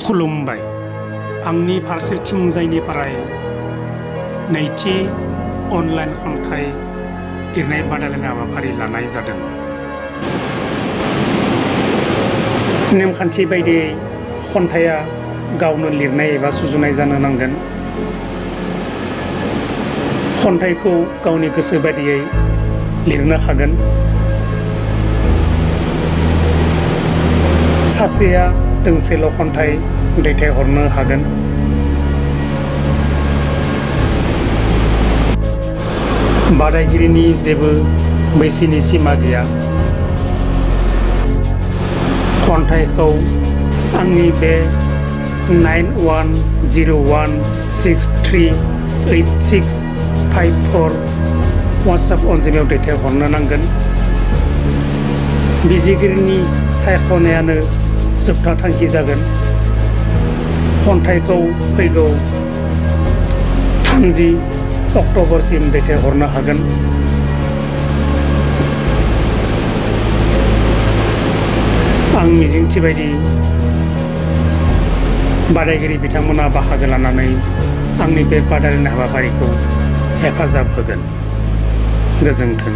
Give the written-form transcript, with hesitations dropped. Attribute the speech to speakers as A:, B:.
A: खुलुमबाय आंनि फारसेथिंजायनिफ्राय नैथि अनलाइन खन्थाइ लिरनाय बादायलायनाय हाबाफारि लानाय जादों। नेमखान्थि बायदियै खन्थाइया गावनो लिरनाय एबा सुजुनाय जानो नांगोन। खन्थाइखौ गावनि गोसो बायदियै लिरनो हागोन। सासेया दोंसेल' खन्थाइ दैथायहरनो हागोन। बादायगिरिनि जेबो बैसोनि सिमा गैया। खन्थाइखौ आंनि बे 9101638654 वाट्सएप अनजिमायाव दैथायहरनो नांगोन। बिजिगिरिनि सायख'नायानो जोबथा थांखि जागोन। खन्थाइखौ फैगौ 30 अक्ट'बरसिम दैथायहरनो हागोन। आं मिजिंथिबायदि बादायगिरि बिथांमोना बाहागो लानानै आंनि बे बादायलायनाय हाबाफारिखौ हेफाजाब होगोन। गोजोन्थों।